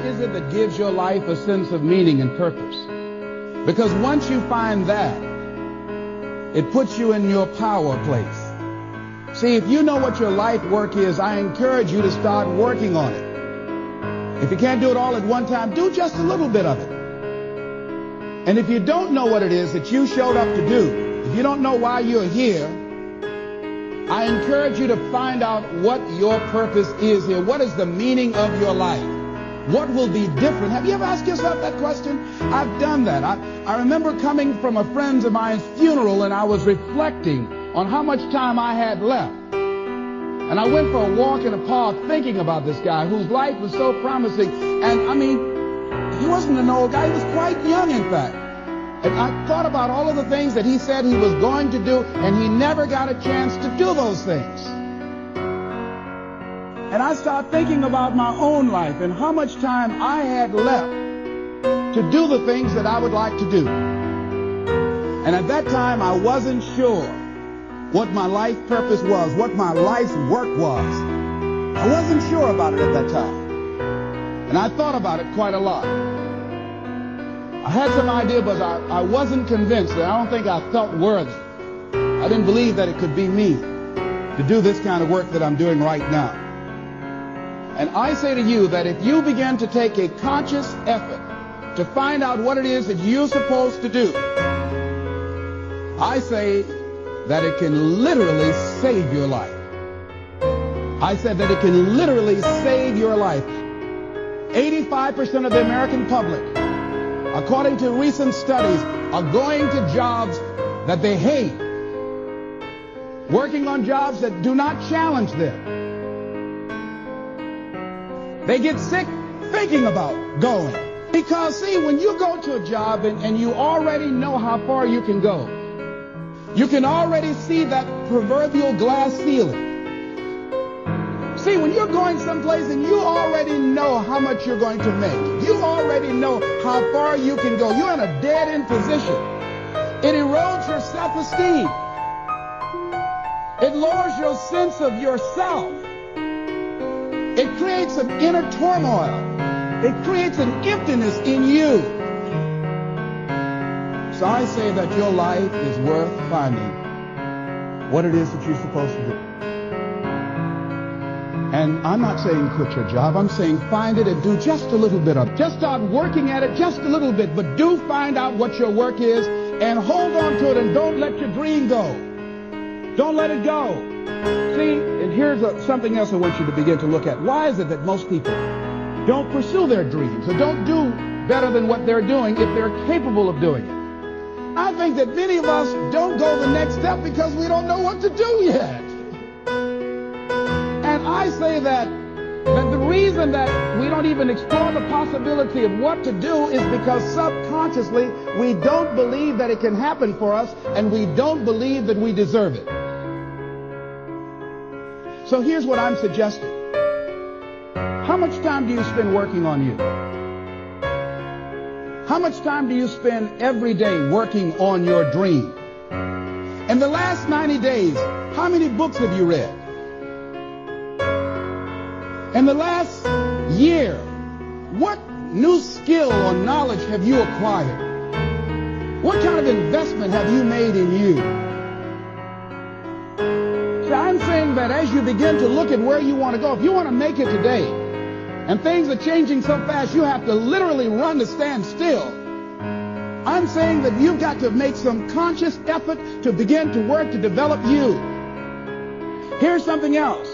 is it that gives your life a sense of meaning and purpose? Because once you find that, it puts you in your power place. See, if you know what your life work is, I encourage you to start working on it. If you can't do it all at one time, do just a little bit of it. And if you don't know what it is that you showed up to do, if you don't know why you're here, I encourage you to find out what your purpose is here. What is the meaning of your life? What will be different? Have you ever asked yourself that question? I've done that. I remember coming from a friend of mine's funeral, and I was reflecting on how much time I had left. And I went for a walk in a park thinking about this guy whose life was so promising. And I mean, he wasn't an old guy. He was quite young, in fact. And I thought about all of the things that he said he was going to do, and he never got a chance to do those things. And I started thinking about my own life and how much time I had left to do the things that I would like to do. And at that time, I wasn't sure what my life purpose was, what my life's work was. I wasn't sure about it at that time. And I thought about it quite a lot. I had some idea, but I wasn't convinced. And I don't think I felt worthy. I didn't believe that it could be me to do this kind of work that I'm doing right now. And I say to you that if you begin to take a conscious effort to find out what it is that you're supposed to do, I say that it can literally save your life. I said that it can literally save your life. 85% of the American public, according to recent studies, are going to jobs that they hate, working on jobs that do not challenge them. They get sick thinking about going. Because, see, when you go to a job and you already know how far you can go, you can already see that proverbial glass ceiling. See, when you're going someplace and you already know how much you're going to make, you already know how far you can go, you're in a dead-end position. It erodes your self-esteem. It lowers your sense of yourself. It creates an inner turmoil. It creates an emptiness in you. So I say that your life is worth finding what it is that you're supposed to do. And I'm not saying quit your job. I'm saying find it and do just a little bit of it. Just start working at it just a little bit. But do find out what your work is and hold on to it and don't let your dream go. Don't let it go. See, and here's something else I want you to begin to look at. Why is it that most people don't pursue their dreams or don't do better than what they're doing if they're capable of doing it? I think that many of us don't go the next step because we don't know what to do yet. And I say that the reason that we don't even explore the possibility of what to do is because subconsciously we don't believe that it can happen for us, and we don't believe that we deserve it. So here's what I'm suggesting. How much time do you spend working on you? How much time do you spend every day working on your dream? In the last 90 days, how many books have you read? In the last year, what new skill or knowledge have you acquired? What kind of investment have you made in you? See, I'm saying that as you begin to look at where you want to go, if you want to make it today, and things are changing so fast, you have to literally run to stand still. I'm saying that you've got to make some conscious effort to begin to work to develop you. Here's something else.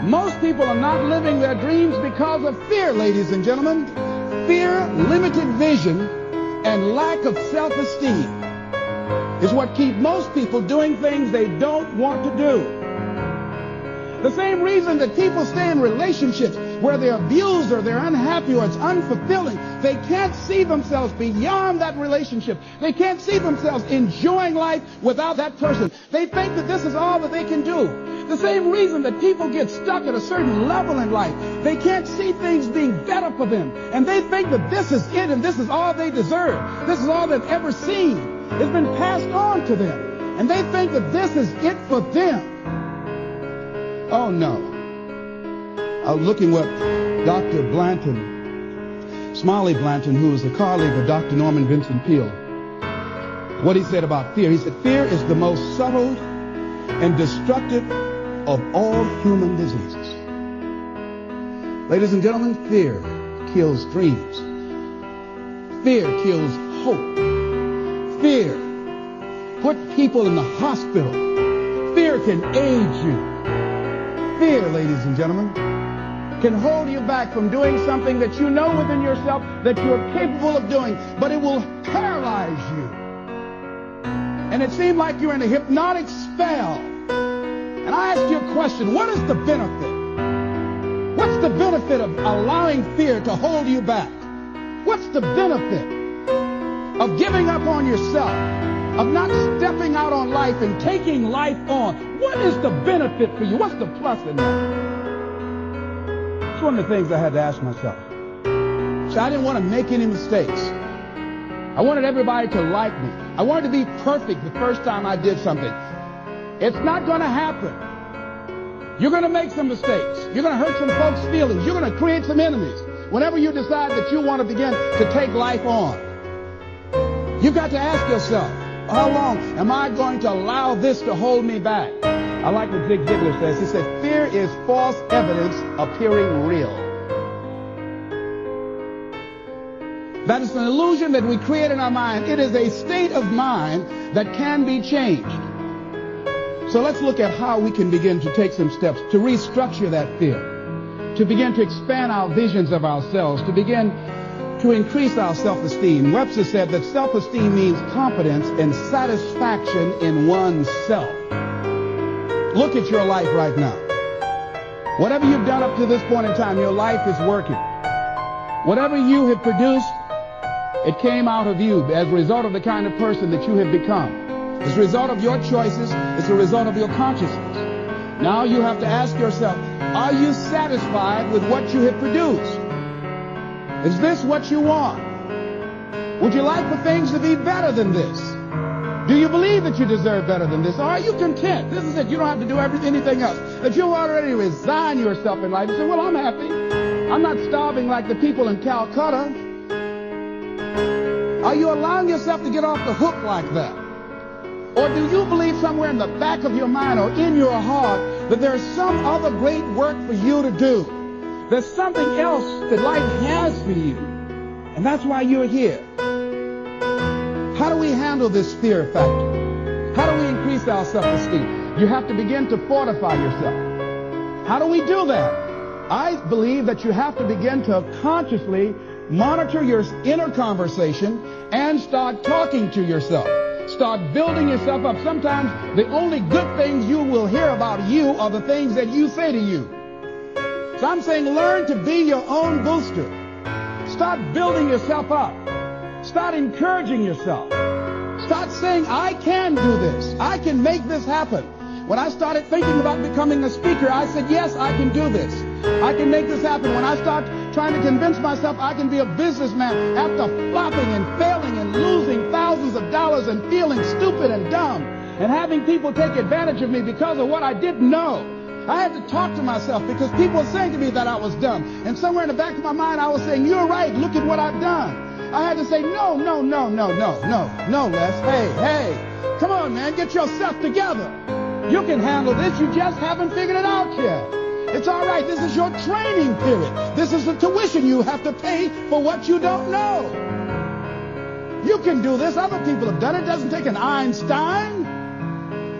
Most people are not living their dreams because of fear, ladies and gentlemen. Fear, limited vision, and lack of self-esteem is what keep most people doing things they don't want to do. The same reason that people stay in relationships where they're abused or they're unhappy or it's unfulfilling, they can't see themselves beyond that relationship. They can't see themselves enjoying life without that person. They think that this is all that they can do. The same reason that people get stuck at a certain level in life. They can't see things being better for them. And they think that this is it and this is all they deserve. This is all they've ever seen. It's been passed on to them. And they think that this is it for them. Oh, no. I was looking what Dr. Blanton Smiley Blanton, who was a colleague of Dr. Norman Vincent Peale, what he said about fear. He said, fear is the most subtle and destructive of all human diseases. Ladies and gentlemen, fear kills dreams. Fear kills hope. Fear puts people in the hospital. Fear can age you. Fear, ladies and gentlemen, can hold you back from doing something that you know within yourself that you're capable of doing, but it will paralyze you. And it seemed like you're in a hypnotic spell. And I ask you a question, what is the benefit? What's the benefit of allowing fear to hold you back? What's the benefit of giving up on yourself, of not stepping out on life and taking life on? What is the benefit for you? What's the plus in that? It's one of the things I had to ask myself. So I didn't want to make any mistakes. I wanted everybody to like me. I wanted to be perfect the first time I did something. It's not going to happen. You're going to make some mistakes. You're going to hurt some folks' feelings. You're going to create some enemies whenever you decide that you want to begin to take life on. You've got to ask yourself, how long am I going to allow this to hold me back? I like what Zig Ziglar says. He said, fear is false evidence appearing real. That is an illusion that we create in our mind. It is a state of mind that can be changed. So let's look at how we can begin to take some steps to restructure that fear, to begin to expand our visions of ourselves, to begin to increase our self-esteem. Webster said that self-esteem means confidence and satisfaction in oneself. Look at your life right now. Whatever you've done up to this point in time, your life is working. Whatever you have produced, it came out of you as a result of the kind of person that you have become. It's a result of your choices. It's a result of your consciousness. Now you have to ask yourself, are you satisfied with what you have produced? Is this what you want? Would you like for things to be better than this? Do you believe that you deserve better than this? Or are you content? This is it. You don't have to do anything else. That you've already resigned yourself in life and say, well, I'm happy. I'm not starving like the people in Calcutta. Are you allowing yourself to get off the hook like that? Or do you believe somewhere in the back of your mind or in your heart that there's some other great work for you to do? There's something else that life has for you. And that's why you're here. How do we handle this fear factor? How do we increase our self-esteem? You have to begin to fortify yourself. How do we do that? I believe that you have to begin to consciously monitor your inner conversation and start talking to yourself. Start building yourself up. Sometimes the only good things you will hear about you are the things that you say to you. So I'm saying learn to be your own booster. Start building yourself up. Start encouraging yourself. Start saying, I can do this. I can make this happen. When I started thinking about becoming a speaker, I said, yes, I can do this. I can make this happen. When I start trying to convince myself I can be a businessman after flopping and failing and losing thousands of dollars and feeling stupid and dumb and having people take advantage of me because of what I didn't know, I had to talk to myself because people were saying to me that I was dumb. And somewhere in the back of my mind, I was saying, you're right. Look at what I've done. I had to say, no, Les. Hey, come on, man. Get yourself together. You can handle this. You just haven't figured it out yet. It's all right. This is your training period. This is the tuition you have to pay for what you don't know. You can do this. Other people have done it. It doesn't take an Einstein.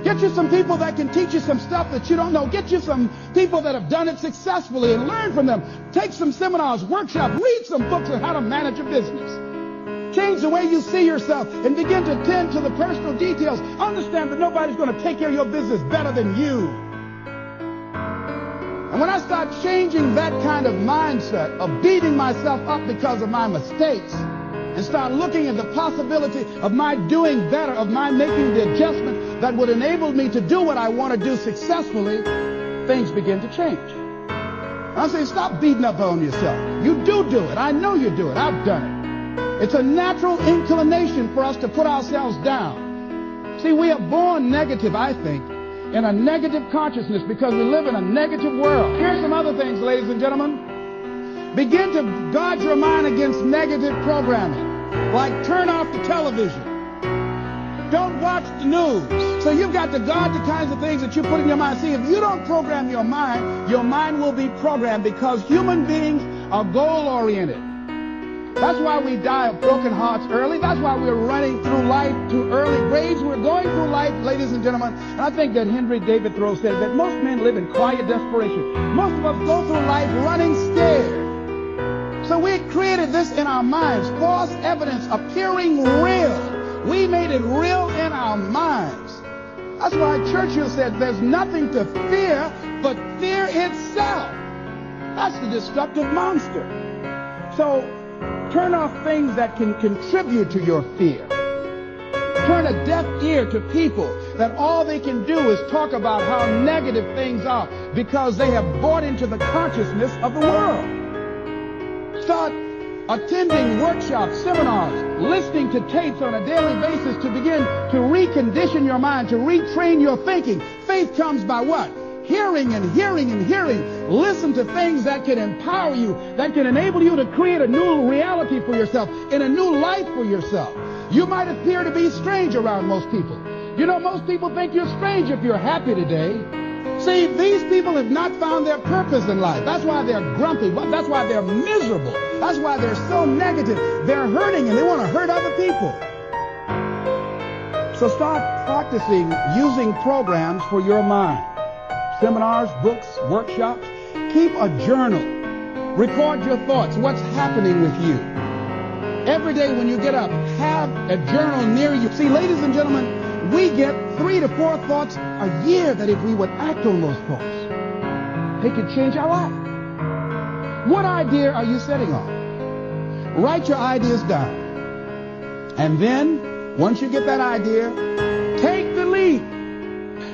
Get you some people that can teach you some stuff that you don't know. Get you some people that have done it successfully and learn from them. Take some seminars, workshops, read some books on how to manage a business. Change the way you see yourself and begin to tend to the personal details. Understand that nobody's going to take care of your business better than you. And when I start changing that kind of mindset of beating myself up because of my mistakes and start looking at the possibility of my doing better, of my making the adjustment that would enable me to do what I want to do successfully, things begin to change. I'm saying stop beating up on yourself. You do it. I know you do it. I've done it. It's a natural inclination for us to put ourselves down. See, we are born negative, I think, in a negative consciousness because we live in a negative world. Here's some other things, ladies and gentlemen. Begin to guard your mind stand against negative programming, like turn off the television. Don't watch the news. So you've got to guard the kinds of things that you put in your mind. See, if you don't program your mind will be programmed, because human beings are goal-oriented. That's why we die of broken hearts early. That's why we're running through life to early graves. We're going through life, ladies and gentlemen. And I think that Henry David Thoreau said that most men live in quiet desperation. Most of us go through life running scared. So we created this in our minds, false evidence appearing real. We made it real in our minds. That's why Churchill said there's nothing to fear but fear itself. That's the destructive monster. So turn off things that can contribute to your fear. Turn a deaf ear to people that all they can do is talk about how negative things are, because they have bought into the consciousness of the world. Start attending workshops, seminars, listening to tapes on a daily basis to begin to recondition your mind, to retrain your thinking. Faith comes by what? Hearing and hearing and hearing. Listen to things that can empower you, that can enable you to create a new reality for yourself, and a new life for yourself. You might appear to be strange around most people. You know, most people think you're strange if you're happy today. See, these people have not found their purpose in life. That's why they're grumpy. That's why they're miserable. That's why they're so negative. They're hurting and they want to hurt other people. So start practicing using programs for your mind. Seminars, books, workshops. Keep a journal. Record your thoughts. What's happening with you? Every day when you get up, have a journal near you. See, ladies and gentlemen, we get 3 to 4 thoughts a year that if we would act on those thoughts, they could change our life. What idea are you sitting on? Write your ideas down. And then, once you get that idea, take the leap.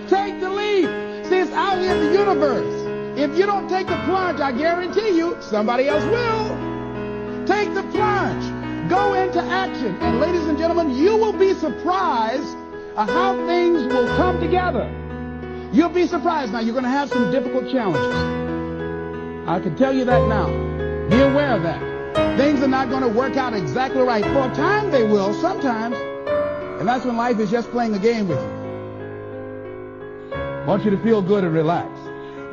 Take the leap. See, it's out here in the universe. If you don't take the plunge, I guarantee you, somebody else will. Take the plunge. Go into action. And ladies and gentlemen, you will be surprised at how things will come together. You'll be surprised. Now, you're going to have some difficult challenges. I can tell you that now. Be aware of that. Things are not going to work out exactly right. For a time, they will, sometimes. And that's when life is just playing a game with you. I want you to feel good and relax.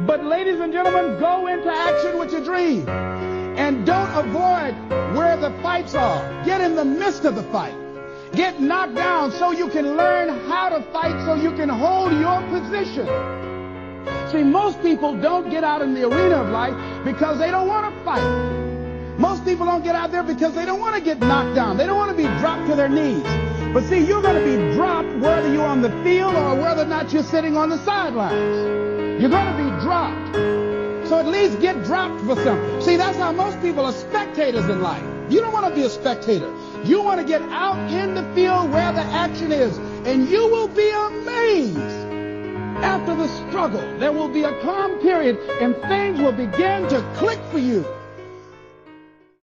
But ladies and gentlemen, go into action with your dream. And don't avoid where the fights are. Get in the midst of the fight. Get knocked down so you can learn how to fight, so you can hold your position. See, most people don't get out in the arena of life because they don't want to fight. Most people don't get out there because they don't want to get knocked down. They don't want to be dropped to their knees. But see, you're going to be dropped whether you're on the field or whether or not you're sitting on the sidelines. You're going to be dropped. So at least get dropped for something. See, that's how most people are spectators in life. You don't want to be a spectator. You want to get out in the field where the action is. And you will be amazed. After the struggle, there will be a calm period and things will begin to click for you.